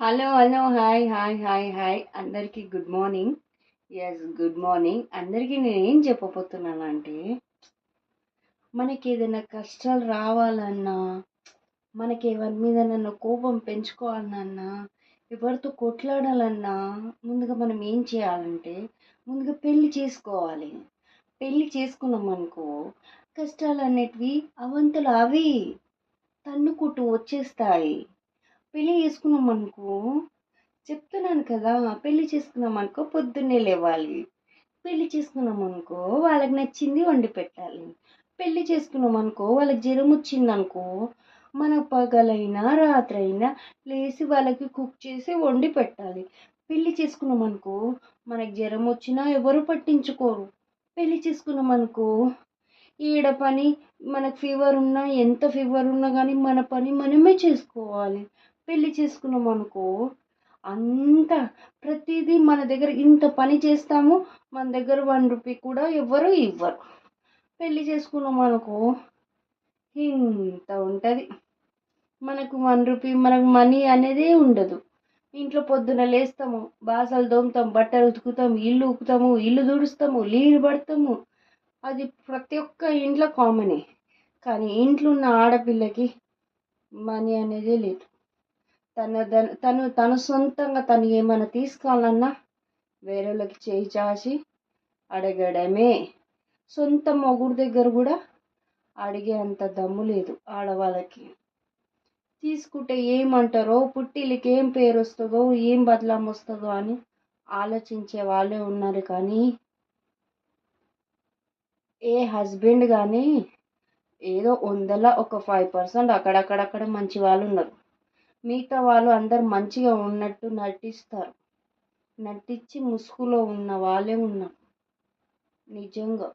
Hello hello hi hi hi hi అందరికీ good morning. Yes, good morning అందరికీ. నేనేం చెప్పబోతున్నానంటే, మనకి ఏదైనా కష్టాలు రావాలన్నా, మనకి ఎవరి మీద నన్ను కోపం పెంచుకోవాలన్నా, ఎవరితో కొట్లాడాలన్నా, ముందుగా మనం ఏం చేయాలంటే, ముందుగా పెళ్లి చేసుకోవాలి. పెళ్లి చేసుకున్నాం అనుకో, కష్టాలు అనేటివి అవంతలు అవి తన్నుకుంటూ వచ్చేస్తాయి. పెళ్లి చేసుకున్నాం అనుకో, చెప్తున్నాను కదా, పెళ్లి చేసుకున్నాం అనుకో పొద్దున్నే లేవాలి. పెళ్లి చేసుకున్నాం అనుకో వాళ్ళకి నచ్చింది వండి పెట్టాలి. పెళ్లి చేసుకున్నాం అనుకో వాళ్ళకి జ్వరం వచ్చిందనుకో, మన పగలైనా రాత్రైనా లేచి వాళ్ళకి కుక్ చేసి వండి పెట్టాలి. పెళ్లి చేసుకున్నాం అనుకో మనకి జ్వరం వచ్చినా ఎవరు పట్టించుకోరు. పెళ్లి చేసుకున్నాం అనుకో ఈడ పని, మనకు ఫీవర్ ఉన్నా ఎంత ఫీవర్ ఉన్నా కానీ మన పని మనమే చేసుకోవాలి. పెళ్లి చేసుకున్నాం అనుకో అంతా ప్రతిదీ మన దగ్గర ఇంత పని చేస్తాము, మన దగ్గర 1 రూపీ కూడా ఎవ్వరు ఇవ్వరు. పెళ్లి చేసుకున్నాం అనుకో ఇంత ఉంటుంది. మనకు 1 రూపీ, మనకు మనీ అనేదే ఉండదు. ఇంట్లో పొద్దున లేస్తాము, బాసలు తోముతాం, బట్టలు ఉతుకుతాము, ఇల్లు ఉకుతాము, ఇల్లు తుడుస్తాము, నీళ్ళు పడతాము. అది ప్రతి ఒక్క ఇంట్లో కామనే. కానీ ఇంట్లో ఉన్న ఆడపిల్లకి మనీ అనేదే లేదు. తను సొంతంగా తను ఏమైనా తీసుకోవాలన్నా వేరేళ్ళకి చేయి చాచి అడగడమే. సొంత మొగుడు దగ్గర కూడా అడిగే అంత దమ్ము లేదు ఆడవాళ్ళకి. తీసుకుంటే ఏమంటారో, పుట్టిల్లికి ఏం పేరు వస్తుందో, ఏం బదలాం వస్తుందో అని ఆలోచించే వాళ్ళే ఉన్నారు. కానీ ఏ హస్బెండ్ కానీ ఏదో 100లో ఒక 5% అక్కడక్కడక్కడ మంచి వాళ్ళు ఉన్నారు. మిగతా వాళ్ళు అందరు మంచిగా ఉన్నట్టు నటిస్తారు. నటించి ముసుగులో ఉన్న వాళ్ళే ఉన్నారు నిజంగా.